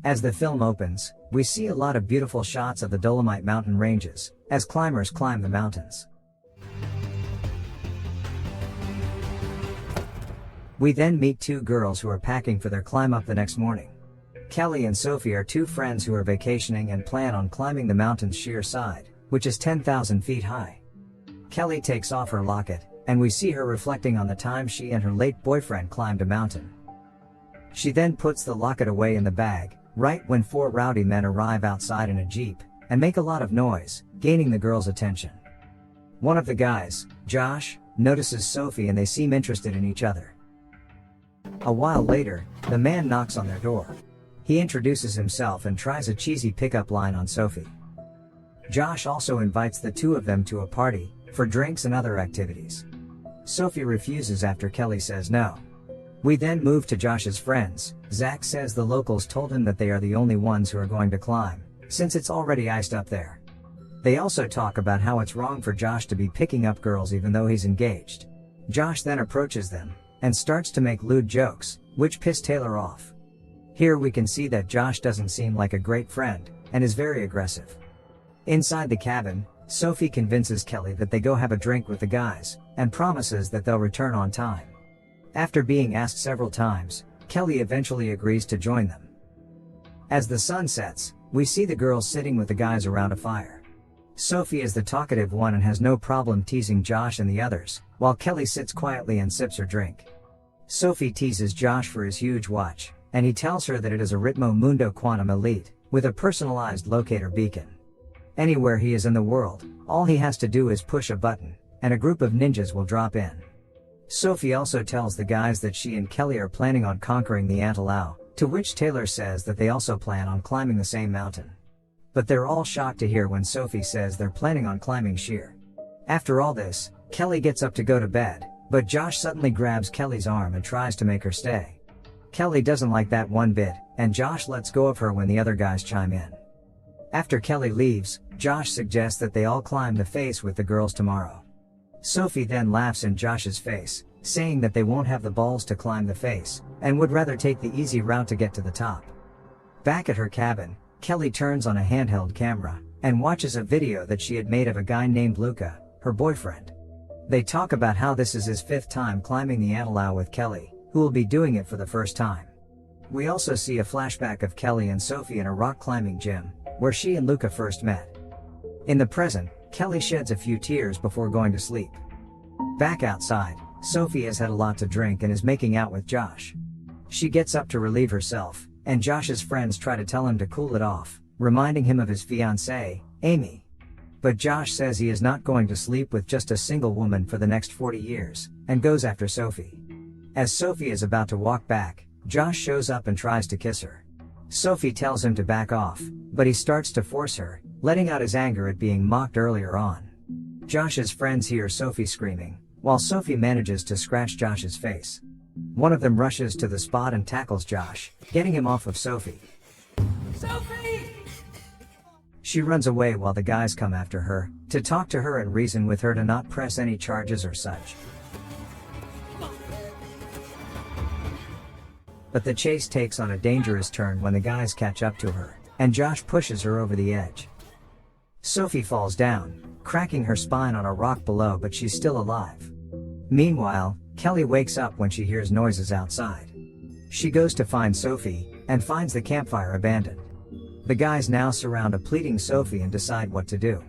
As the film opens, we see a lot of beautiful shots of the Dolomite mountain ranges, as climbers climb the mountains. We then meet two girls who are packing for their climb up the next morning. Kelly and Sophie are two friends who are vacationing and plan on climbing the mountain's sheer side, which is 10,000 feet high. Kelly takes off her locket, and we see her reflecting on the time she and her late boyfriend climbed a mountain. She then puts the locket away in the bag, right when four rowdy men arrive outside in a Jeep, and make a lot of noise, gaining the girls' attention. One of the guys, Josh, notices Sophie and they seem interested in each other. A while later, the man knocks on their door. He introduces himself and tries a cheesy pickup line on Sophie. Josh also invites the two of them to a party, for drinks and other activities. Sophie refuses after Kelly says no. We then move to Josh's friends. Zach says the locals told him that they are the only ones who are going to climb, since it's already iced up there. They also talk about how it's wrong for Josh to be picking up girls even though he's engaged. Josh then approaches them, and starts to make lewd jokes, which piss Taylor off. Here we can see that Josh doesn't seem like a great friend, and is very aggressive. Inside the cabin, Sophie convinces Kelly that they go have a drink with the guys, and promises that they'll return on time. After being asked several times, Kelly eventually agrees to join them. As the sun sets, we see the girls sitting with the guys around a fire. Sophie is the talkative one and has no problem teasing Josh and the others, while Kelly sits quietly and sips her drink. Sophie teases Josh for his huge watch, and he tells her that it is a Ritmo Mundo Quantum Elite, with a personalized locator beacon. Anywhere he is in the world, all he has to do is push a button, and a group of ninjas will drop in. Sophie also tells the guys that she and Kelly are planning on conquering the Antelope, to which Taylor says that they also plan on climbing the same mountain. But they're all shocked to hear when Sophie says they're planning on climbing sheer. After all this, Kelly gets up to go to bed, but Josh suddenly grabs Kelly's arm and tries to make her stay. Kelly doesn't like that one bit, and Josh lets go of her when the other guys chime in. After Kelly leaves, Josh suggests that they all climb the face with the girls tomorrow. Sophie then laughs in Josh's face, saying that they won't have the balls to climb the face, and would rather take the easy route to get to the top. Back at her cabin, Kelly turns on a handheld camera, and watches a video that she had made of a guy named Luca, her boyfriend. They talk about how this is his 5th time climbing the Antelope with Kelly, who will be doing it for the first time. We also see a flashback of Kelly and Sophie in a rock climbing gym, where she and Luca first met. In the present, Kelly sheds a few tears before going to sleep. Back outside, Sophie has had a lot to drink and is making out with Josh. She gets up to relieve herself, and Josh's friends try to tell him to cool it off, reminding him of his fiancée, Amy. But Josh says he is not going to sleep with just a single woman for the next 40 years, and goes after Sophie. As Sophie is about to walk back, Josh shows up and tries to kiss her. Sophie tells him to back off, but he starts to force her, letting out his anger at being mocked earlier on. Josh's friends hear Sophie screaming, while Sophie manages to scratch Josh's face. One of them rushes to the spot and tackles Josh, getting him off of Sophie. Sophie! She runs away while the guys come after her, to talk to her and reason with her to not press any charges or such. But the chase takes on a dangerous turn when the guys catch up to her, and Josh pushes her over the edge. Sophie falls down, cracking her spine on a rock below, but she's still alive. Meanwhile, Kelly wakes up when she hears noises outside. She goes to find Sophie, and finds the campfire abandoned. The guys now surround a pleading Sophie and decide what to do.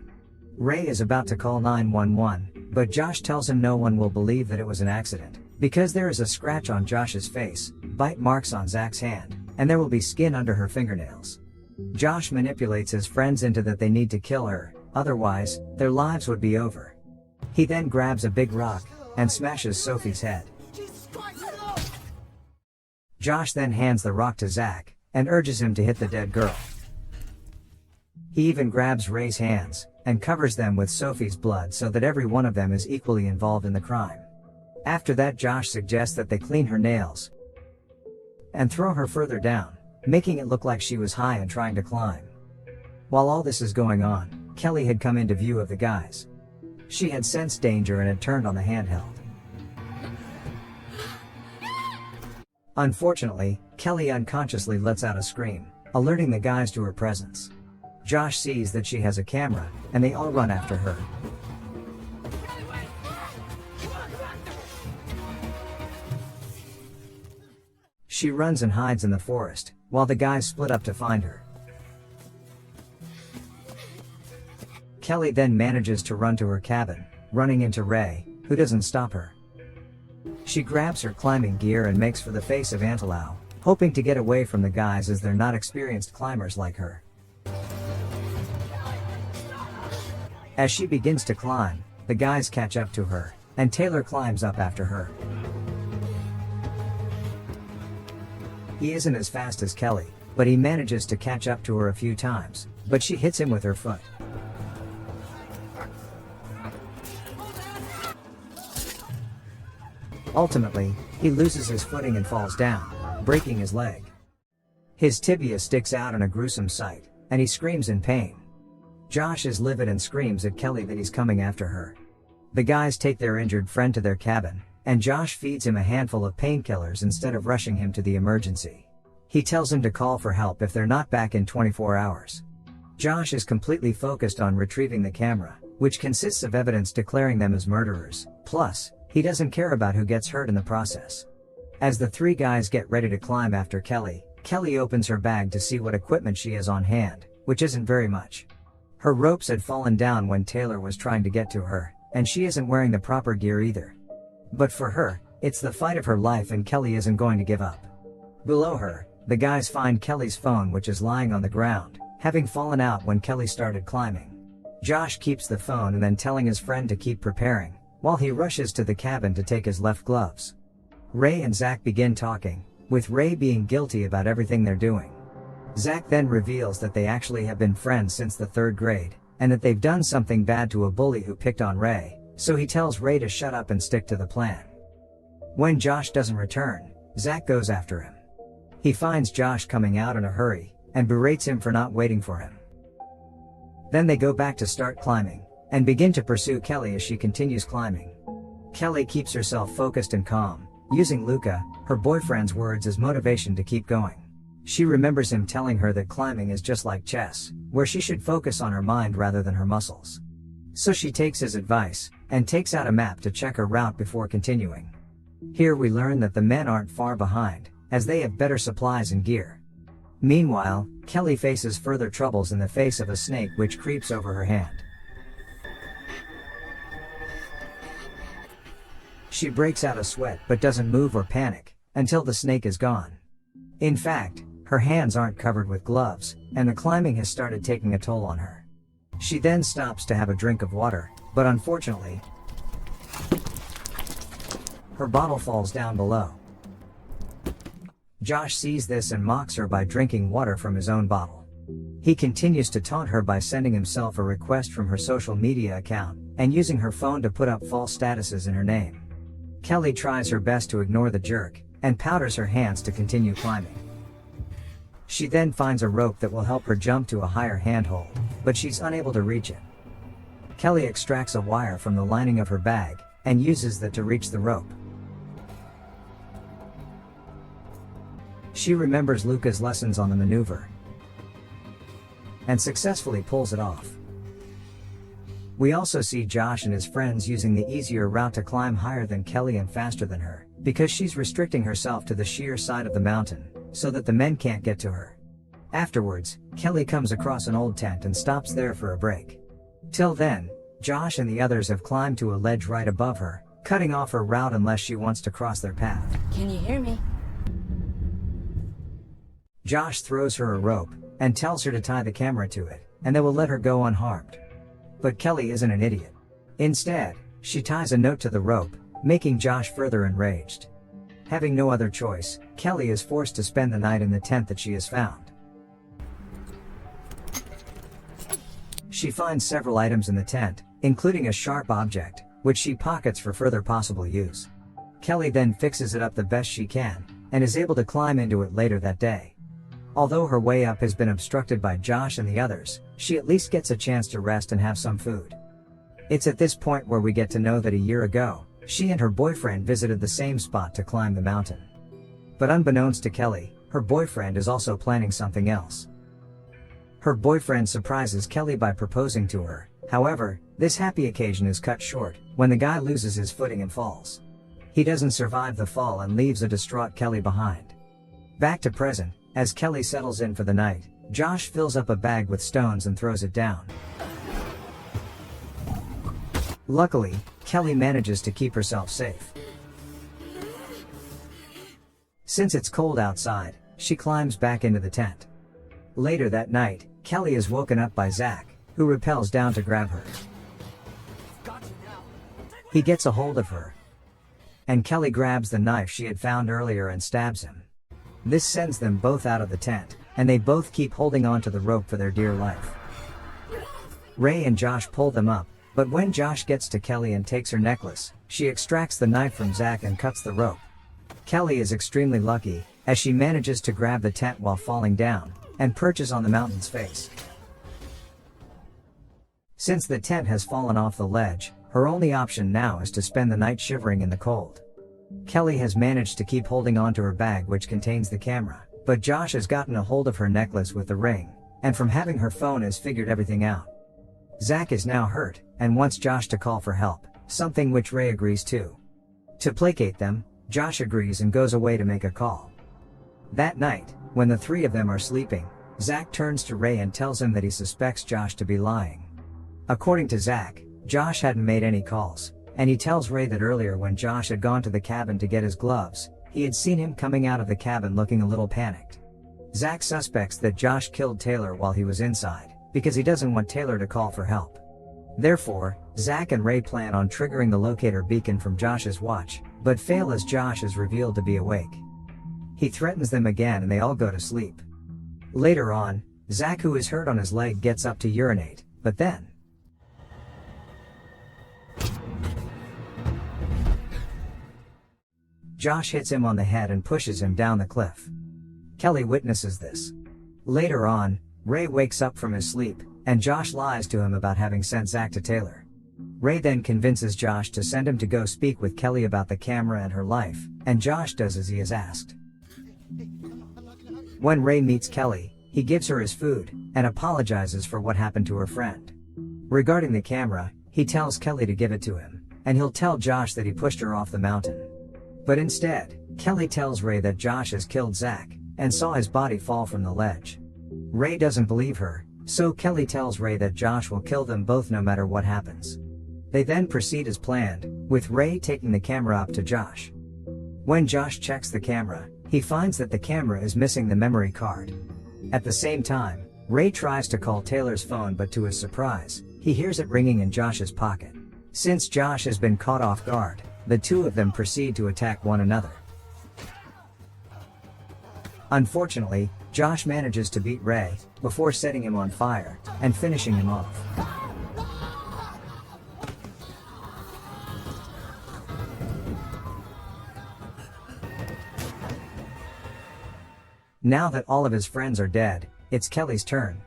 Ray is about to call 911, but Josh tells him no one will believe that it was an accident, because there is a scratch on Josh's face, bite marks on Zach's hand, and there will be skin under her fingernails. Josh manipulates his friends into that they need to kill her, otherwise, their lives would be over. He then grabs a big rock, and smashes Sophie's head. Josh then hands the rock to Zach, and urges him to hit the dead girl. He even grabs Ray's hands, and covers them with Sophie's blood so that every one of them is equally involved in the crime. After that, Josh suggests that they clean her nails, and throw her further down, making it look like she was high and trying to climb. While all this is going on, Kelly had come into view of the guys. She had sensed danger and had turned on the handheld. Unfortunately, Kelly unconsciously lets out a scream, alerting the guys to her presence. Josh sees that she has a camera, and they all run after her. She runs and hides in the forest, while the guys split up to find her. Kelly then manages to run to her cabin, running into Ray, who doesn't stop her. She grabs her climbing gear and makes for the face of Antelope, hoping to get away from the guys as they're not experienced climbers like her. As she begins to climb, the guys catch up to her, and Taylor climbs up after her. He isn't as fast as Kelly, but he manages to catch up to her a few times, but she hits him with her foot. Ultimately, he loses his footing and falls down, breaking his leg. His tibia sticks out in a gruesome sight, and he screams in pain. Josh is livid and screams at Kelly that he's coming after her. The guys take their injured friend to their cabin, and Josh feeds him a handful of painkillers instead of rushing him to the emergency. He tells him to call for help if they're not back in 24 hours. Josh is completely focused on retrieving the camera, which consists of evidence declaring them as murderers. Plus, he doesn't care about who gets hurt in the process. As the three guys get ready to climb after Kelly, Kelly opens her bag to see what equipment she has on hand, which isn't very much. Her ropes had fallen down when Taylor was trying to get to her, and she isn't wearing the proper gear either. But for her, it's the fight of her life and Kelly isn't going to give up. Below her, the guys find Kelly's phone, which is lying on the ground, having fallen out when Kelly started climbing. Josh keeps the phone and then telling his friend to keep preparing, while he rushes to the cabin to take his left gloves. Ray and Zach begin talking, with Ray being guilty about everything they're doing. Zach then reveals that they actually have been friends since the 3rd grade, and that they've done something bad to a bully who picked on Ray, so he tells Ray to shut up and stick to the plan. When Josh doesn't return, Zach goes after him. He finds Josh coming out in a hurry, and berates him for not waiting for him. Then they go back to start climbing, and begin to pursue Kelly as she continues climbing. Kelly keeps herself focused and calm, using Luca, her boyfriend's words as motivation to keep going. She remembers him telling her that climbing is just like chess, where she should focus on her mind rather than her muscles. So she takes his advice, and takes out a map to check her route before continuing. Here we learn that the men aren't far behind, as they have better supplies and gear. Meanwhile, Kelly faces further troubles in the face of a snake which creeps over her hand. She breaks out a sweat but doesn't move or panic, until the snake is gone. In fact, her hands aren't covered with gloves, and the climbing has started taking a toll on her. She then stops to have a drink of water, but unfortunately, her bottle falls down below. Josh sees this and mocks her by drinking water from his own bottle. He continues to taunt her by sending himself a request from her social media account, and using her phone to put up false statuses in her name. Kelly tries her best to ignore the jerk, and powders her hands to continue climbing. She then finds a rope that will help her jump to a higher handhold, but she's unable to reach it. Kelly extracts a wire from the lining of her bag, and uses that to reach the rope. She remembers Luca's lessons on the maneuver, and successfully pulls it off. We also see Josh and his friends using the easier route to climb higher than Kelly and faster than her, because she's restricting herself to the sheer side of the mountain, so that the men can't get to her. Afterwards, Kelly comes across an old tent and stops there for a break. Till then, Josh and the others have climbed to a ledge right above her, cutting off her route unless she wants to cross their path. Can you hear me? Josh throws her a rope, and tells her to tie the camera to it, and they will let her go unharmed. But Kelly isn't an idiot. Instead, she ties a note to the rope, making Josh further enraged. Having no other choice, Kelly is forced to spend the night in the tent that she has found. She finds several items in the tent, including a sharp object, which she pockets for further possible use. Kelly then fixes it up the best she can, and is able to climb into it later that day. Although her way up has been obstructed by Josh and the others, she at least gets a chance to rest and have some food. It's at this point where we get to know that a year ago, she and her boyfriend visited the same spot to climb the mountain. But unbeknownst to Kelly, her boyfriend is also planning something else. Her boyfriend surprises Kelly by proposing to her. However, this happy occasion is cut short when the guy loses his footing and falls. He doesn't survive the fall and leaves a distraught Kelly behind. Back to present, as Kelly settles in for the night, Josh fills up a bag with stones and throws it down. Luckily, Kelly manages to keep herself safe. Since it's cold outside, she climbs back into the tent. Later that night, Kelly is woken up by Zach, who rappels down to grab her. He gets a hold of her, and Kelly grabs the knife she had found earlier and stabs him. This sends them both out of the tent, and they both keep holding on to the rope for their dear life. Ray and Josh pull them up, but when Josh gets to Kelly and takes her necklace, she extracts the knife from Zach and cuts the rope. Kelly is extremely lucky, as she manages to grab the tent while falling down, and perches on the mountain's face. Since the tent has fallen off the ledge, her only option now is to spend the night shivering in the cold. Kelly has managed to keep holding on to her bag which contains the camera, but Josh has gotten a hold of her necklace with the ring, and from having her phone has figured everything out. Zach is now hurt, and wants Josh to call for help, something which Ray agrees to. To placate them, Josh agrees and goes away to make a call. That night, when the three of them are sleeping, Zach turns to Ray and tells him that he suspects Josh to be lying. According to Zach, Josh hadn't made any calls, and he tells Ray that earlier when Josh had gone to the cabin to get his gloves, he had seen him coming out of the cabin looking a little panicked. Zach suspects that Josh killed Taylor while he was inside, because he doesn't want Taylor to call for help. Therefore, Zach and Ray plan on triggering the locator beacon from Josh's watch, but fail as Josh is revealed to be awake. He threatens them again and they all go to sleep. Later on, Zach, who is hurt on his leg, gets up to urinate, but then Josh hits him on the head and pushes him down the cliff. Kelly witnesses this. Later on, Ray wakes up from his sleep, and Josh lies to him about having sent Zach to Taylor. Ray then convinces Josh to send him to go speak with Kelly about the camera and her life, and Josh does as he is asked. When Ray meets Kelly, he gives her his food, and apologizes for what happened to her friend. Regarding the camera, he tells Kelly to give it to him, and he'll tell Josh that he pushed her off the mountain. But instead, Kelly tells Ray that Josh has killed Zach, and saw his body fall from the ledge. Ray doesn't believe her, so Kelly tells Ray that Josh will kill them both no matter what happens. They then proceed as planned, with Ray taking the camera up to Josh. When Josh checks the camera, he finds that the camera is missing the memory card. At the same time, Ray tries to call Taylor's phone, but to his surprise, he hears it ringing in Josh's pocket. Since Josh has been caught off guard, the two of them proceed to attack one another. Unfortunately, Josh manages to beat Ray, before setting him on fire, and finishing him off. Now that all of his friends are dead, it's Kelly's turn.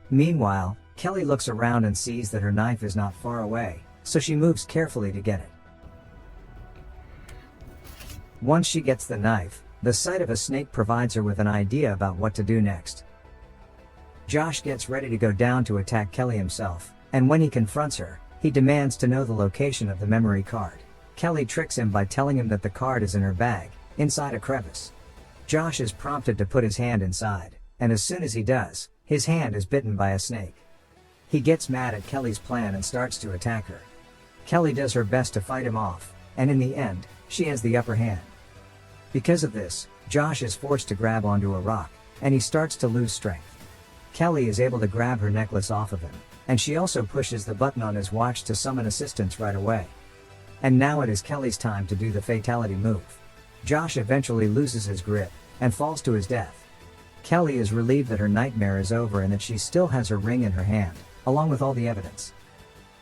Meanwhile, Kelly looks around and sees that her knife is not far away, so she moves carefully to get it. Once she gets the knife, the sight of a snake provides her with an idea about what to do next. Josh gets ready to go down to attack Kelly himself, and when he confronts her, he demands to know the location of the memory card. Kelly tricks him by telling him that the card is in her bag, inside a crevice. Josh is prompted to put his hand inside, and as soon as he does, his hand is bitten by a snake. He gets mad at Kelly's plan and starts to attack her. Kelly does her best to fight him off, and in the end, she has the upper hand. Because of this, Josh is forced to grab onto a rock, and he starts to lose strength. Kelly is able to grab her necklace off of him, and she also pushes the button on his watch to summon assistance right away. And now it is Kelly's time to do the fatality move. Josh eventually loses his grip, and falls to his death. Kelly is relieved that her nightmare is over and that she still has her ring in her hand, along with all the evidence.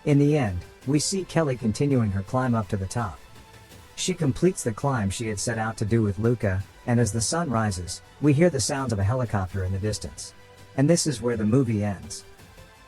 In the end, we see Kelly continuing her climb up to the top. She completes the climb she had set out to do with Luca, and as the sun rises, we hear the sounds of a helicopter in the distance. And this is where the movie ends.